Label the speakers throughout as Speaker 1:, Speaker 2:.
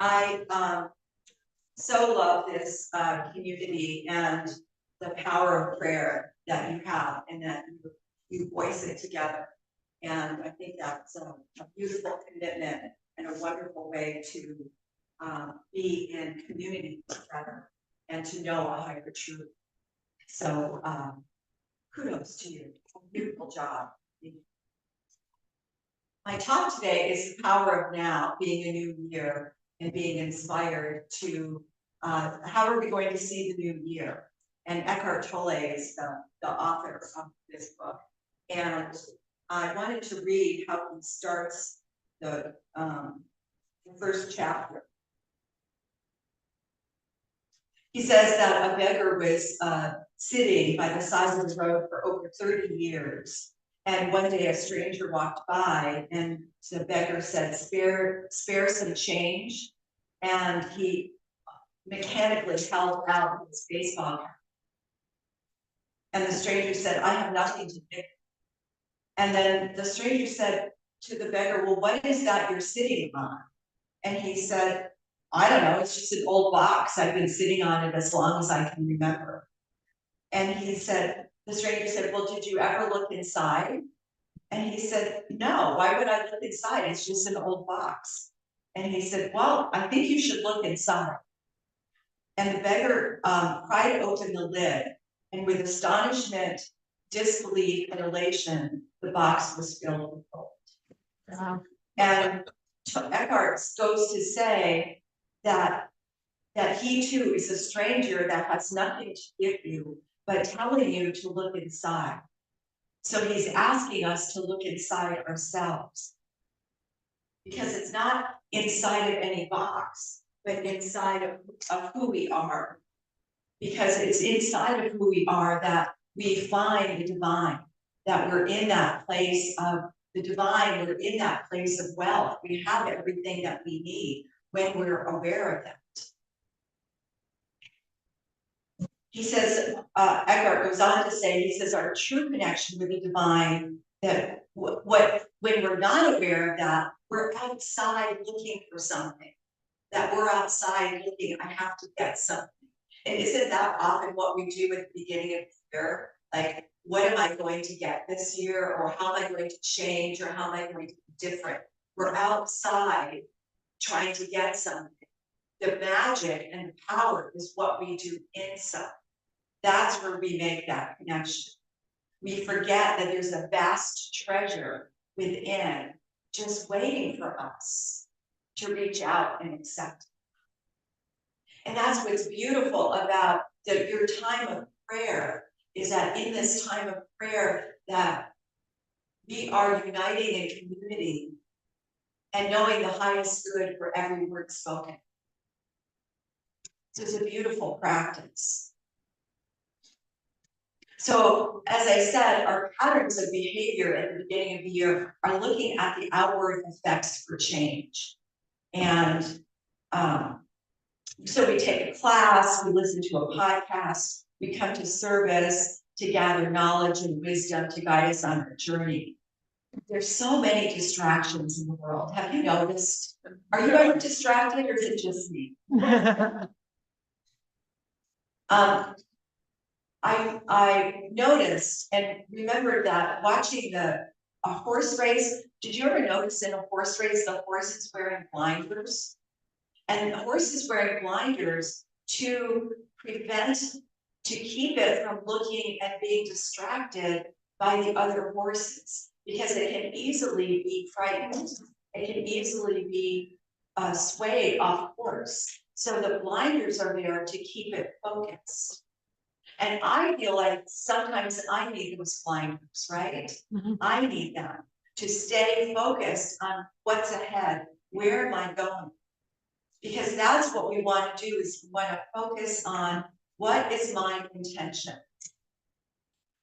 Speaker 1: I so love this community and the power of prayer that you have and that you voice it together. And I think that's a beautiful commitment and a wonderful way to be in community together and to know a higher truth. So kudos to you. Beautiful job. My talk today is the power of now, being a new year and being inspired to how are we going to see the new year? And Eckhart Tolle is the author of this book. And I wanted to read how he starts the first chapter. He says that a beggar was sitting by the side of the road for over 30 years. And one day a stranger walked by and the beggar said, spare some change. And he mechanically held out his baseball cap. And the stranger said, I have nothing to give. And then the stranger said to the beggar, well, what is that you're sitting on? And he said, I don't know, it's just an old box. I've been sitting on it as long as I can remember. And he said, the stranger said, well, did you ever look inside? And he said, no, why would I look inside? It's just an old box. And he said, well, I think you should look inside. And the beggar pried open the lid, and with astonishment, disbelief, and elation, the box was filled with gold. Wow. And Eckhart goes to say that he too is a stranger that has nothing to give you, but telling you to look inside. So he's asking us to look inside ourselves, because it's not inside of any box, but inside of who we are. Because it's inside of who we are that we find the divine, that we're in that place of the divine, we're in that place of wealth. We have everything that we need when we're aware of that. He says, Eckhart goes on to say, he says, our true connection with the divine, that when we're not aware of that, we're outside looking for something, that we're outside looking, I have to get something. And isn't that often what we do at the beginning of the year? Like, what am I going to get this year? Or how am I going to change? Or how am I going to be different? We're outside trying to get something. The magic and the power is what we do inside. That's where we make that connection. We forget that there's a vast treasure within just waiting for us to reach out and accept. And that's what's beautiful about your time of prayer, is that in this time of prayer that we are uniting in community and knowing the highest good for every word spoken. So it's a beautiful practice. So as I said, our patterns of behavior at the beginning of the year are looking at the outward effects for change. And so we take a class, we listen to a podcast, we come to service to gather knowledge and wisdom to guide us on our journey. There's so many distractions in the world. Have you noticed? Are you ever distracted, or is it just me? I noticed and remembered that watching a horse race, did you ever notice in a horse race, the horse is wearing blinders? And the horse is wearing blinders to keep it from looking and being distracted by the other horses, because it can easily be frightened. It can easily be swayed off course. So the blinders are there to keep it focused. And I feel like sometimes I need those blinders, right? Mm-hmm. I need them to stay focused on what's ahead. Where am I going? Because that's what we want to do, is we want to focus on what is my intention.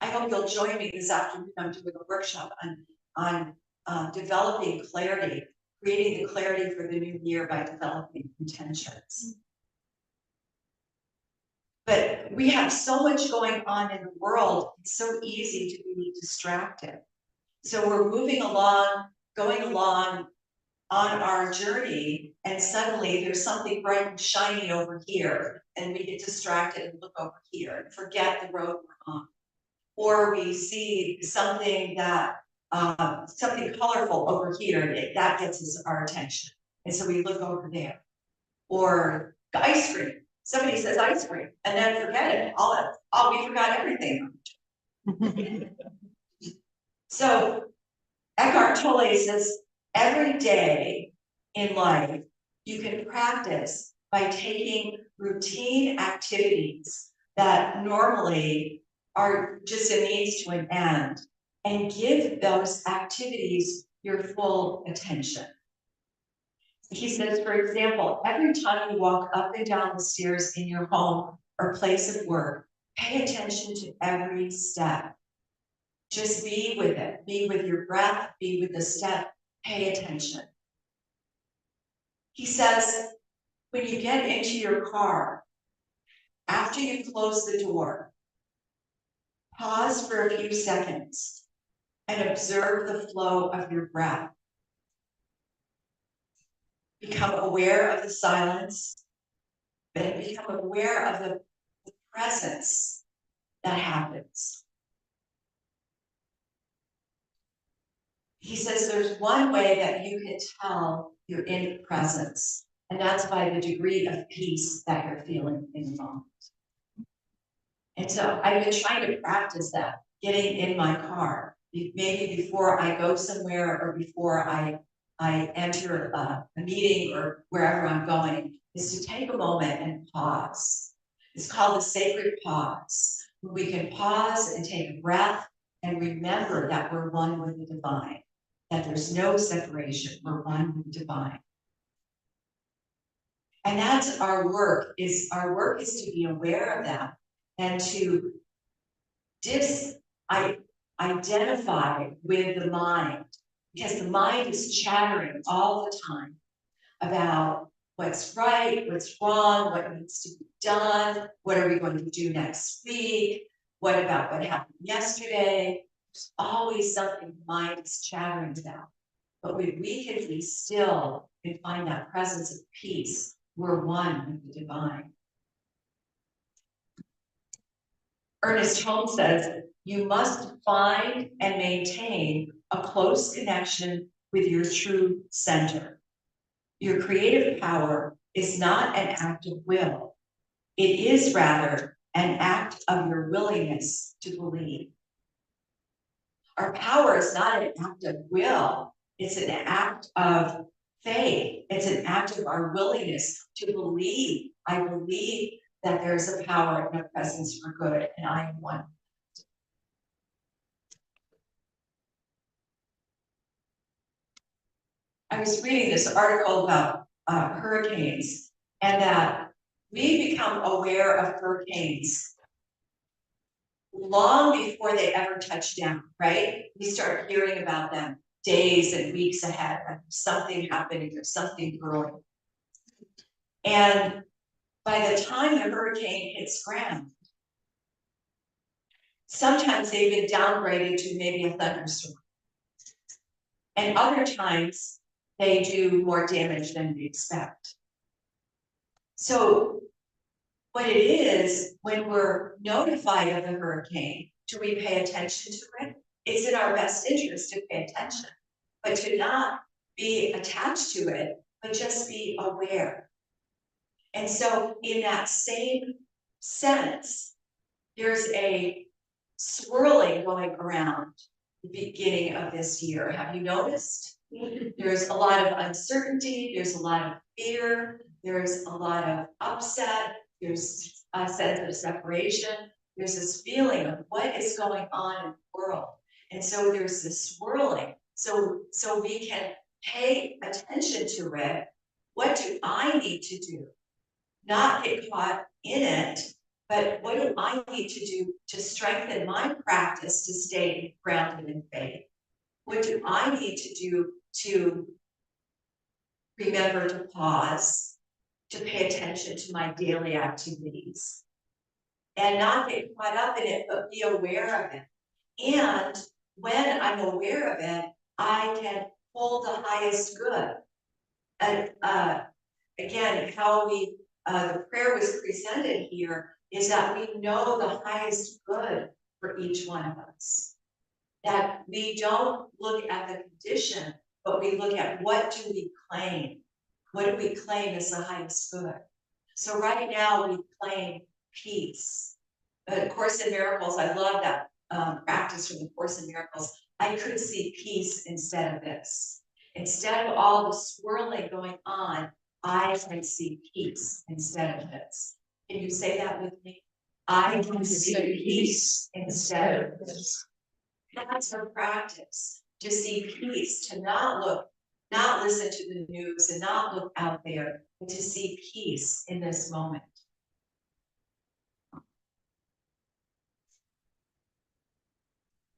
Speaker 1: I hope you'll join me this afternoon. I'm doing a workshop on developing clarity, creating the clarity for the new year by developing intentions. But we have so much going on in the world, it's so easy to be distracted. So we're moving along, going along, on our journey and suddenly there's something bright and shiny over here and we get distracted and look over here and forget the road we're on. Or we see something that, something colorful over here and that gets our attention. And so we look over there. Or the ice cream, somebody says ice cream and then forget it, we forgot everything. So Eckhart Tolle says, every day in life, you can practice by taking routine activities that normally are just a means to an end and give those activities your full attention. He says, for example, every time you walk up and down the stairs in your home or place of work, pay attention to every step. Just be with it, be with your breath, be with the step, pay attention. He says, when you get into your car, after you close the door, pause for a few seconds and observe the flow of your breath. Become aware of the silence, but become aware of the presence that happens. He says there's one way that you can tell you're in presence, and that's by the degree of peace that you're feeling in the moment. And so I've been trying to practice that, getting in my car, maybe before I go somewhere or before I enter a meeting or wherever I'm going, is to take a moment and pause. It's called the sacred pause. We can pause and take a breath and remember that we're one with the divine, that there's no separation, we're one with the divine. And that's our work is to be aware of that and to identify with the mind, because the mind is chattering all the time about what's right, what's wrong, what needs to be done, what are we going to do next week, what about what happened yesterday. There's always something the mind is chattering about. But when we can be still and find that presence of peace, we're one with the divine. Ernest Holmes says, you must find and maintain a close connection with your true center. Your creative power is not an act of will. It is rather an act of your willingness to believe. Our power is not an act of will. It's an act of faith. It's an act of our willingness to believe. I believe that there's a power and a presence for good, and I am one. I was reading this article about hurricanes, and that we become aware of hurricanes long before they ever touch down, right? We start hearing about them days and weeks ahead of something happening or something growing. And by the time the hurricane hits ground, sometimes they've been downgraded to maybe a thunderstorm. And other times they do more damage than we expect. So what it is, when we're notified of the hurricane, do we pay attention to it? It's in our best interest to pay attention, but to not be attached to it, but just be aware. And so in that same sense, there's a swirling going around the beginning of this year. Have you noticed? There's a lot of uncertainty, there's a lot of fear, there's a lot of upset, there's a sense of separation, there's this feeling of what is going on in the world. And so there's this swirling. So we can pay attention to it. What do I need to do? Not get caught in it, but what do I need to do to strengthen my practice to stay grounded in faith? What do I need to do to remember to pause, to pay attention to my daily activities, and not get caught up in it, but be aware of it? And when I'm aware of it, I can hold the highest good. again, how we, the prayer was presented here is that we know the highest good for each one of us. That we don't look at the condition, but we look at what do we claim? What do we claim as the highest good? So right now we claim peace. The Course in Miracles, I love that practice from the Course in Miracles. I could see peace instead of this. Instead of all the swirling going on, I can see peace instead of this. Can you say that with me? I can see peace instead of this. That's our practice, to see peace, to not look, not listen to the news and not look out there, but to see peace in this moment.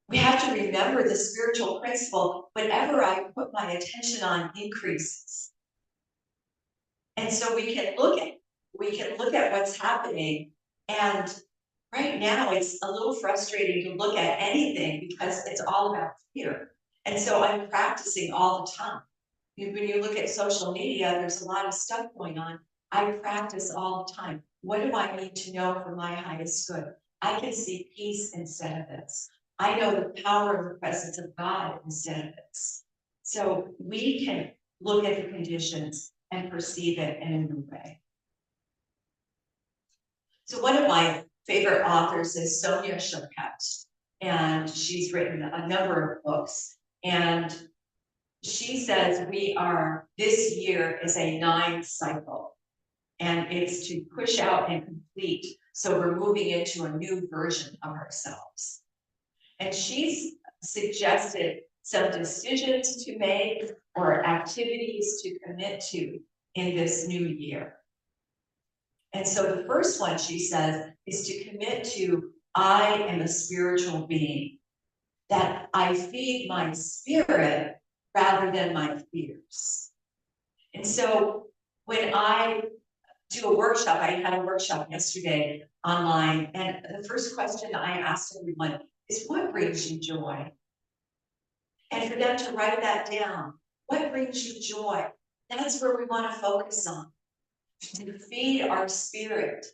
Speaker 1: We have to remember the spiritual principle, whatever I put my attention on increases. And so we can look at what's happening, and right now it's a little frustrating to look at anything because it's all about fear. And so I'm practicing all the time. When you look at social media, there's a lot of stuff going on. I practice all the time. What do I need to know for my highest good? I can see peace instead of this. I know the power of the presence of God instead of this. So we can look at the conditions and perceive it in a new way. So one of my favorite authors is Sonia Choquette, and she's written a number of books. And she says this year is a 9 cycle, and it's to push out and complete. So we're moving into a new version of ourselves. And she's suggested some decisions to make or activities to commit to in this new year. And so the first one, she says, is to commit to, I am a spiritual being, that I feed my spirit rather than my fears. And so when I do a workshop, I had a workshop yesterday online, and the first question I asked everyone is, what brings you joy? And for them to write that down, what brings you joy? That's where we want to focus on, to feed our spirit.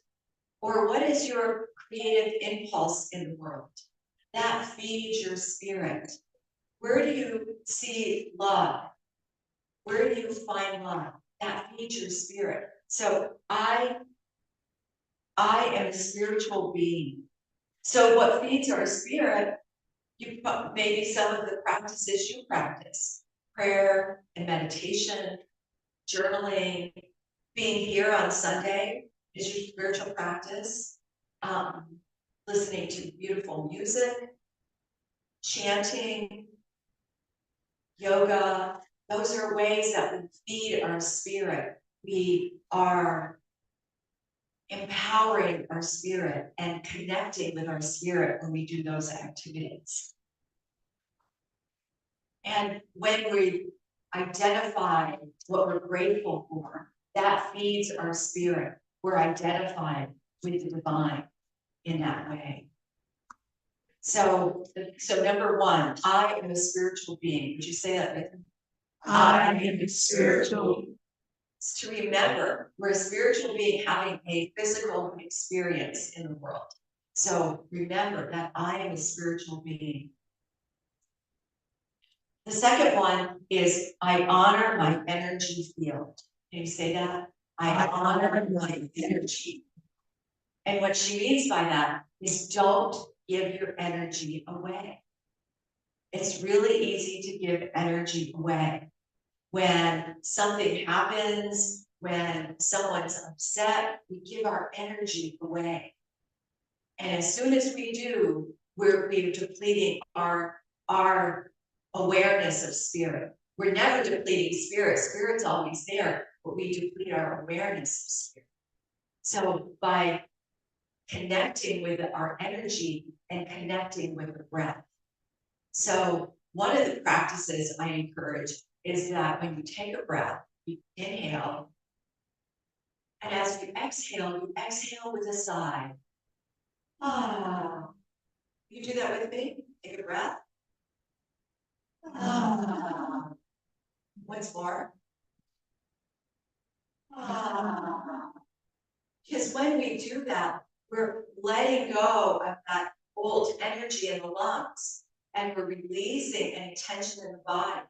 Speaker 1: Or what is your creative impulse in the world? That feeds your spirit. Where do you see love? Where do you find love? That feeds your spirit. So I am a spiritual being. So what feeds our spirit, maybe some of the practices you practice, prayer and meditation, journaling, being here on Sunday is your spiritual practice, listening to beautiful music, chanting, yoga. Those are ways that we feed our spirit. We are empowering our spirit and connecting with our spirit when we do those activities. And when we identify what we're grateful for, that feeds our spirit. We're identified with the divine in that way. So number 1, I am a spiritual being. Would you say that with me? I am a spiritual being. It's to remember we're a spiritual being having a physical experience in the world. So remember that I am a spiritual being. The second one is I honor my energy field. Can you say that? I honor my energy. And what she means by that is don't give your energy away. It's really easy to give energy away. When something happens, when someone's upset, we give our energy away. And as soon as we do, we're depleting our awareness of spirit. We're never depleting spirit. Spirit's always there, but we deplete our awareness of spirit. So by connecting with our energy and connecting with the breath. So one of the practices I encourage is that when you take a breath, you inhale, and as you exhale with a sigh. Ah, you do that with me? Take a breath. Ah. Once more. Because when we do that, we're letting go of that old energy in the lungs and we're releasing any tension in the body.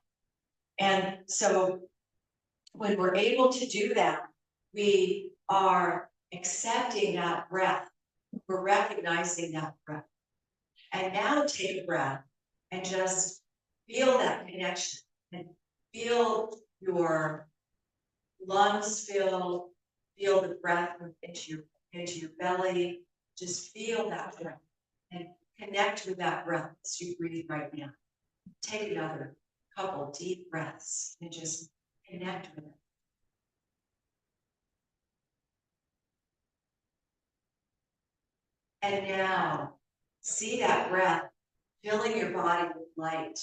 Speaker 1: And so when we're able to do that, we are accepting that breath. We're recognizing that breath. And now take a breath and just feel that connection and feel your lungs fill, feel the breath into your belly. Just feel that breath and connect with that breath as you breathe right now. Take another couple deep breaths and just connect with it. And now see that breath filling your body with light.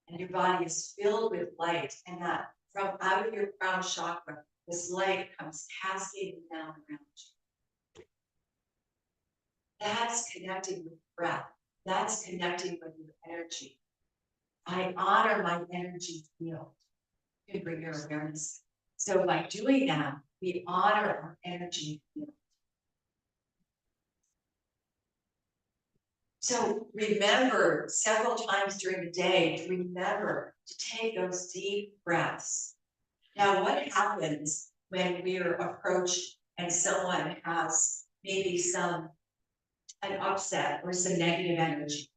Speaker 1: And your body is filled with light. And that from out of your crown chakra, this light comes cascading down around you. That's connecting with breath. That's connecting with your energy. I honor my energy field. You can bring your awareness. So by doing that, we honor our energy field. So remember several times during the day to remember to take those deep breaths. Now, what happens when we're approached and someone has maybe an upset or some negative energy?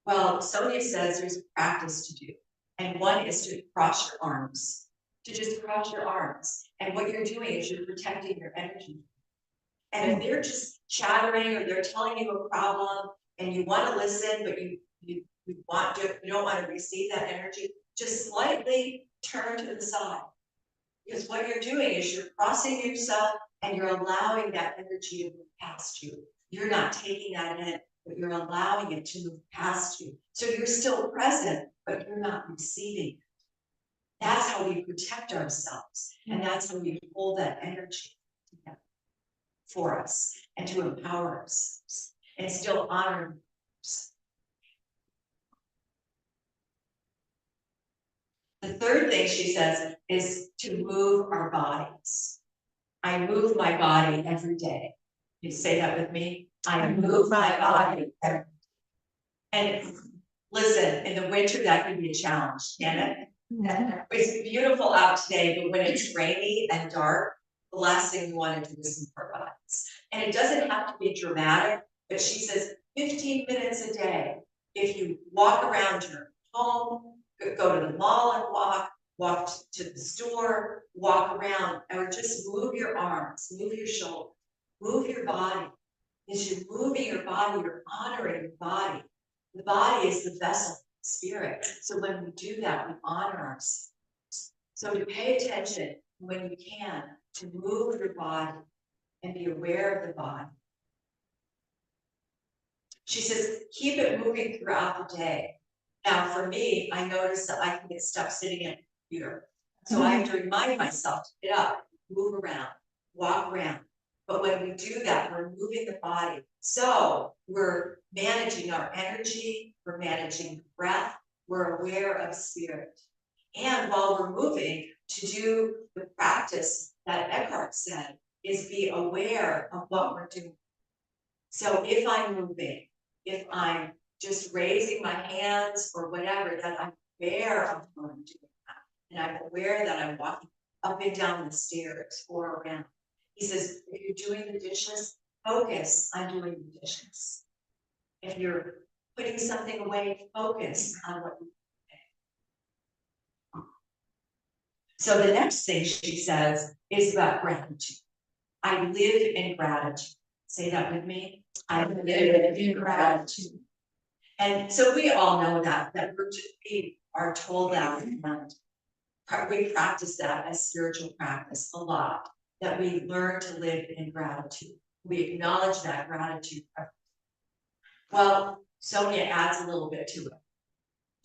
Speaker 1: Well, Sonia says there's a practice to do. And one is to cross your arms, to just cross your arms. And what you're doing is you're protecting your energy. And if they're just chattering or they're telling you a problem and you want to listen, but you don't want to receive that energy, just slightly turn to the side. Because what you're doing is you're crossing yourself and you're allowing that energy to move past you. You're not taking that in, but you're allowing it to move past you. So you're still present, but you're not receiving it. That's how we protect ourselves. And that's how we hold that energy together for us and to empower ourselves and still honor ourselves. The third thing she says is to move our bodies. I move my body every day. You say that with me? I move my body every day. And listen, in the winter, that can be a challenge, can it? It's beautiful out today, but when it's rainy and dark, the last thing we want to do is move our bodies. And it doesn't have to be dramatic, but she says 15 minutes a day. If you walk around your home, go to the mall and walk to the store, walk around, or just move your arms, move your shoulders, move your body. As you're moving your body, you're honoring your body. The body is the vessel, spirit. So when we do that, we honor ourselves. So to pay attention when you can, to move your body and be aware of the body. She says, keep it moving throughout the day. Now, for me, I notice that I can get stuck sitting at the computer. So I have to remind myself to get up, move around, walk around. But when we do that, we're moving the body. So we're managing our energy, we're managing breath, we're aware of spirit. And while we're moving, to do the practice that Eckhart said is be aware of what we're doing. So if I'm moving, if I'm just raising my hands or whatever, that I'm aware of what I'm doing that. And I'm aware that I'm walking up and down the stairs or around. He says, if you're doing the dishes, focus on doing the dishes. If you're putting something away, focus on what you're doing. So the next thing she says is about gratitude. I live in gratitude. Say that with me. I live in gratitude. And so we all know that we are told that, and we practice that as spiritual practice a lot, that we learn to live in gratitude. We acknowledge that gratitude. Well, Sonia adds a little bit to it.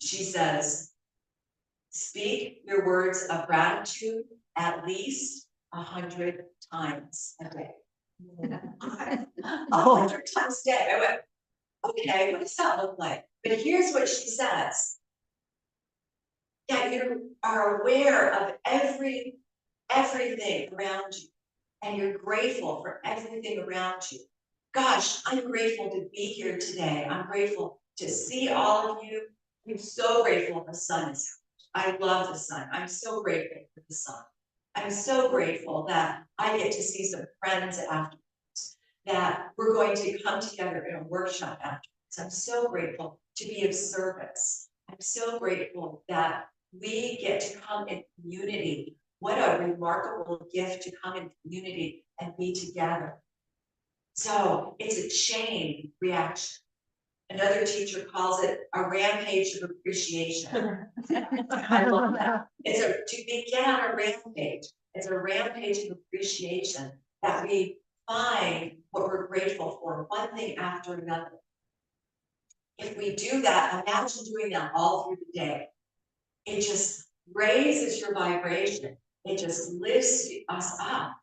Speaker 1: She says, speak your words of gratitude at least 100 times a day. 100 times a day. I went, okay, what does that look like? But here's what she says. That you are aware of every everything around you, and you're grateful for everything around you. Gosh, I'm grateful to be here today. I'm grateful to see all of you. I'm so grateful the sun is out. I love the sun. I'm so grateful for the sun. I'm so grateful that I get to see some friends afterwards, that we're going to come together in a workshop afterwards. I'm so grateful to be of service. I'm so grateful that we get to come in community. What a remarkable gift to come in community and be together. So it's a chain reaction. Another teacher calls it a rampage of appreciation. I love that. To begin on a rampage. It's a rampage of appreciation that we find what we're grateful for, one thing after another. If we do that, imagine doing that all through the day. It just raises your vibration. It just lifts us up.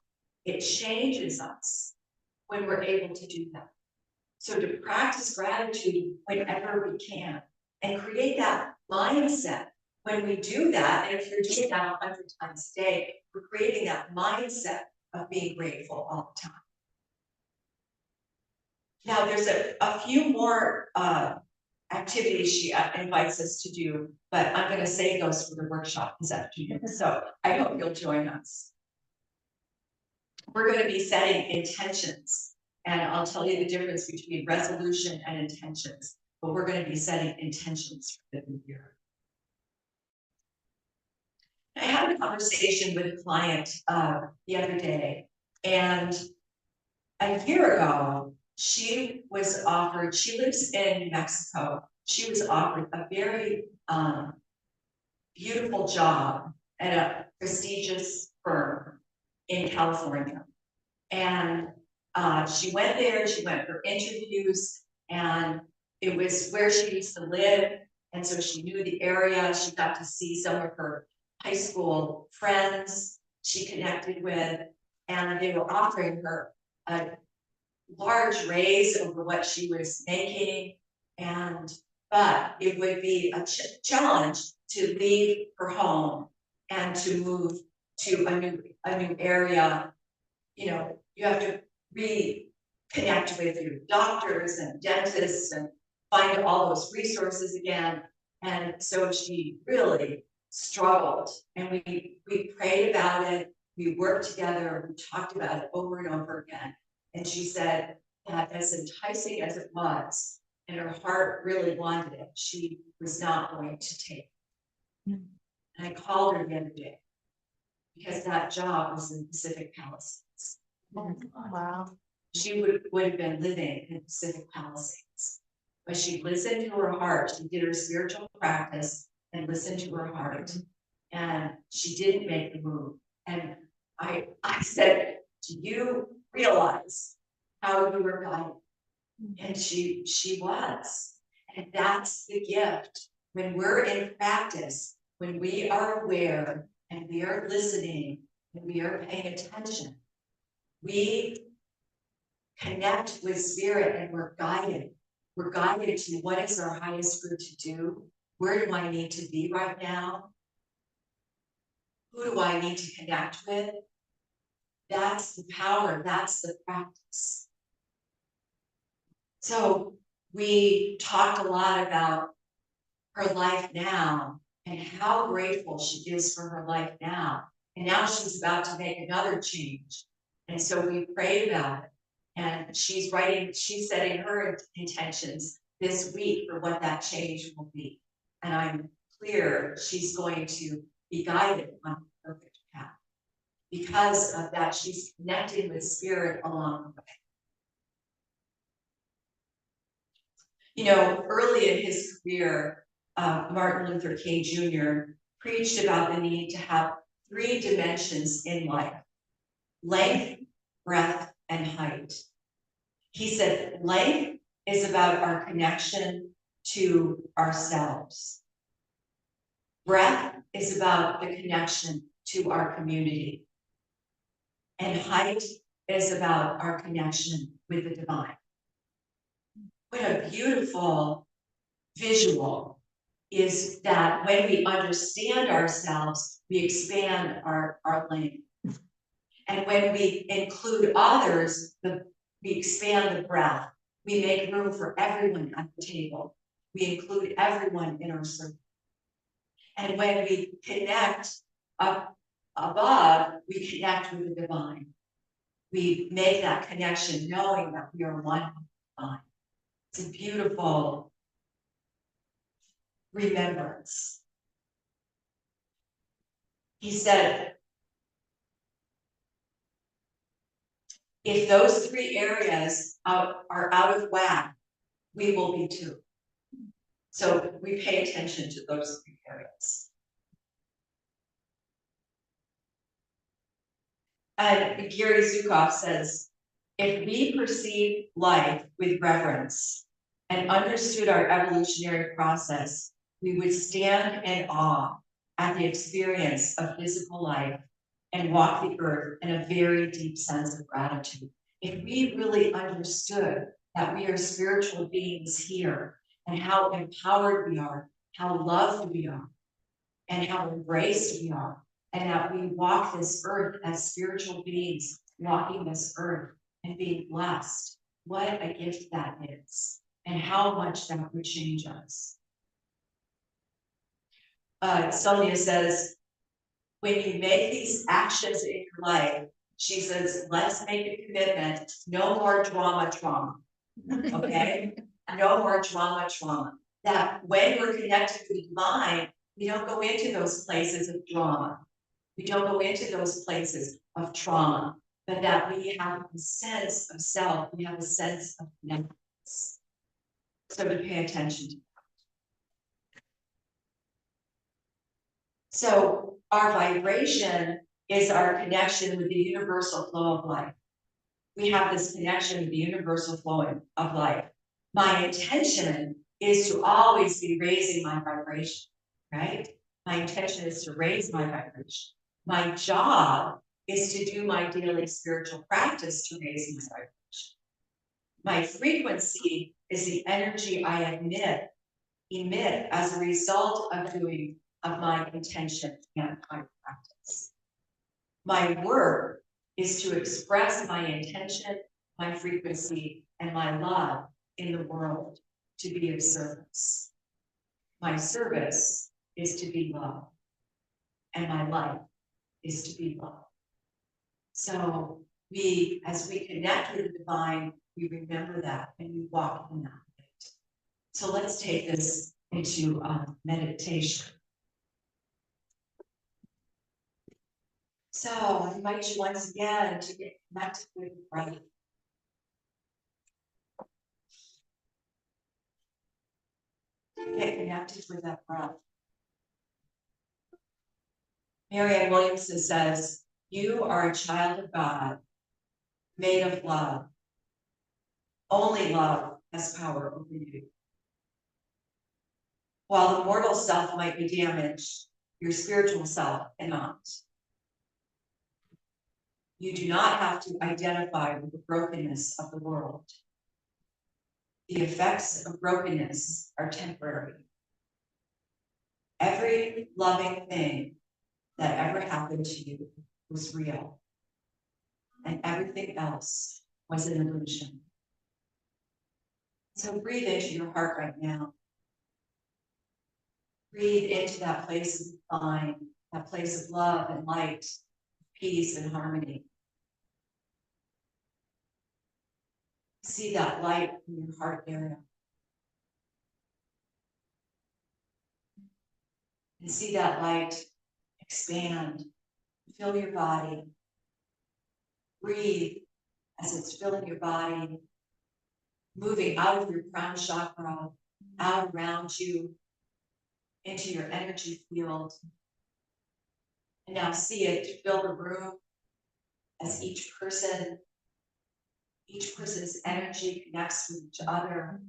Speaker 1: It changes us when we're able to do that. So to practice gratitude whenever we can and create that mindset. When we do that, and if you're doing that 100 times a day, we're creating that mindset of being grateful all the time. Now there's a few more activities she invites us to do, but I'm going to save those for the workshop this afternoon. So I hope you'll join us. We're going to be setting intentions, and I'll tell you the difference between resolution and intentions, but we're going to be setting intentions for the new year. I had a conversation with a client the other day, and a year ago, she was offered, she lives in New Mexico, she was offered a very beautiful job at a prestigious firm in California. And she went there, she went for interviews, and it was where she used to live. And so she knew the area. She got to see some of her high school friends she connected with, and they were offering her a large raise over what she was making. But it would be a challenge to leave her home and to move to a new area. You know, you have to reconnect with your doctors and dentists and find all those resources again. And so she really struggled, and we prayed about it. We worked together, we talked about it over and over again. And she said that as enticing as it was, and her heart really wanted it, she was not going to take it. And I called her the other day because that job was in Pacific Palisades.
Speaker 2: Oh, wow.
Speaker 1: She would have been living in Pacific Palisades. But she listened to her heart. She did her spiritual practice and listened to her heart. And she didn't make the move. And I said, do you realize how you were guided? And she was. And that's the gift. When we're in practice, when we are aware and we are listening and we are paying attention, we connect with spirit and we're guided. We're guided to what is our highest good to do? Where do I need to be right now? Who do I need to connect with? That's the power, that's the practice. So we talked a lot about her life now and how grateful she is for her life now. And now she's about to make another change. And so we prayed about it. And she's setting her intentions this week for what that change will be. And I'm clear she's going to be guided on the perfect path. Because of that, she's connected with spirit along the way. You know, early in his career, Martin Luther King Jr. preached about the need to have 3 dimensions in life: length, breadth, and height. He said length is about our connection to ourselves. Breadth is about the connection to our community. And height is about our connection with the divine. What a beautiful visual is that when we understand ourselves, we expand our length. And when we include others, we expand the breath. We make room for everyone at the table. We include everyone in our circle. And when we connect up above, we connect with the divine. We make that connection knowing that we are one with the divine. It's a beautiful remembrance. He said, if those three areas are out of whack, we will be too. So we pay attention to those three areas. And Gary Zukov says, if we perceive life with reverence and understood our evolutionary process, we would stand in awe at the experience of physical life and walk the earth in a very deep sense of gratitude. If we really understood that we are spiritual beings here and how empowered we are, how loved we are, and how embraced we are, and that we walk this earth as spiritual beings, walking this earth and being blessed, what a gift that is, and how much that would change us. Sonia says, when you make these actions in your life, she says, let's make a commitment, no more drama, okay? No more drama. That when we're connected to the divine, we don't go into those places of drama. We don't go into those places of trauma, but that we have a sense of self, we have a sense of connectedness. So to pay attention to. So our vibration is our connection with the universal flow of life. We have this connection with the universal flow of life. My intention is to always be raising my vibration, right? My intention is to raise my vibration. My job is to do my daily spiritual practice to raise my vibration. My frequency is the energy I emit as a result of my intention and my practice. My work is to express my intention, my frequency, and my love in the world to be of service. My service is to be love, and my life is to be love. So as we connect with the divine, we remember that and we walk in that light. So let's take this into meditation. So I invite you once again to get connected with the breath. Get connected with that breath. Marianne Williamson says, you are a child of God, made of love. Only love has power over you. While the mortal self might be damaged, your spiritual self cannot. You do not have to identify with the brokenness of the world. The effects of brokenness are temporary. Every loving thing that ever happened to you was real, and everything else was an illusion. So breathe into your heart right now. Breathe into that place of divine, that place of love and light, peace and harmony. See that light in your heart area. And see that light expand, fill your body. Breathe as it's filling your body, moving out of your crown chakra, out around you, into your energy field. And now see it fill the room as each person's energy connects with each other.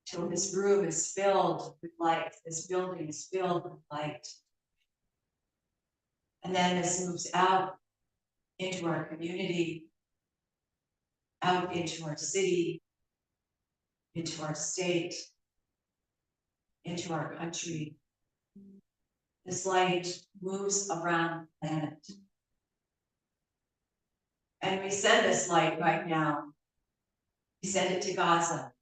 Speaker 1: Till this room is filled with light, this building is filled with light. And then this moves out into our community, out into our city, into our state, into our country. This light moves around the planet. And we send this light right now. We send it to Gaza,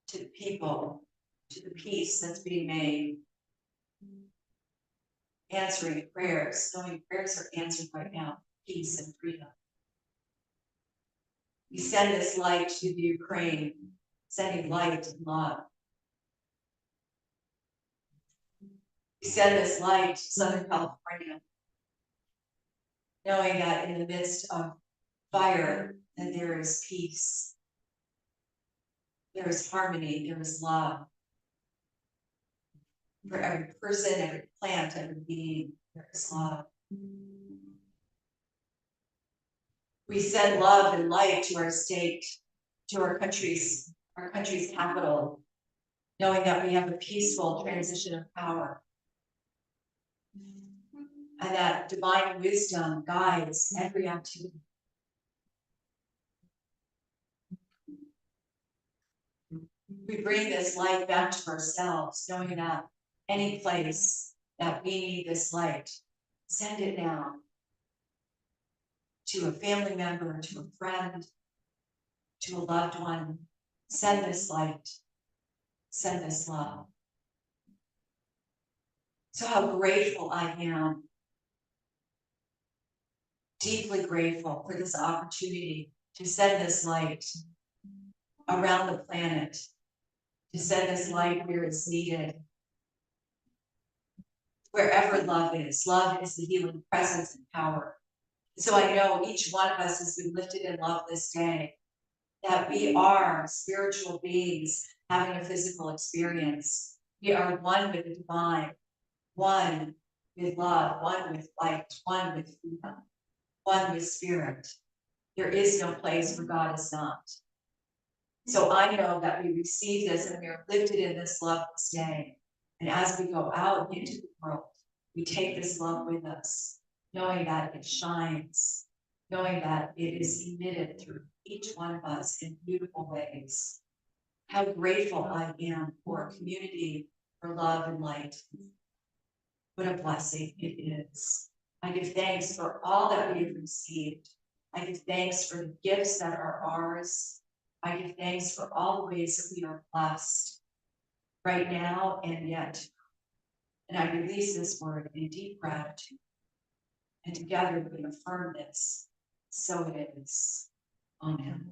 Speaker 1: to the people, to the peace that's being made. Answering prayers, knowing prayers are answered right now, peace and freedom. We send this light to the Ukraine, sending light and love. We send this light to Southern California, knowing that in the midst of fire, that there is peace, there is harmony, there is love. For every person, every plant, every being, there is love. We send love and light to our state, to our country's capital, knowing that we have a peaceful transition of power. And that divine wisdom guides every activity. We bring this light back to ourselves, knowing that any place that we need this light, send it now to a family member, to a friend, to a loved one. Send this light, send this love. So how grateful I am, deeply grateful for this opportunity to send this light around the planet, to send this light where it's needed. Wherever love is the healing presence and power. So I know each one of us has been lifted in love this day, that we are spiritual beings having a physical experience. We are one with the divine, one with love, one with light, one with freedom, one with spirit. There is no place where God is not. So I know that we receive this and we are lifted in this love this day. And as we go out into the world, we take this love with us, knowing that it shines, knowing that it is emitted through each one of us in beautiful ways. How grateful I am for a community, for love and light. What a blessing it is. I give thanks for all that we have received. I give thanks for the gifts that are ours. I give thanks for all the ways that we are blessed right now and yet. And I release this word in deep gratitude. And together we affirm this. So it is. Amen.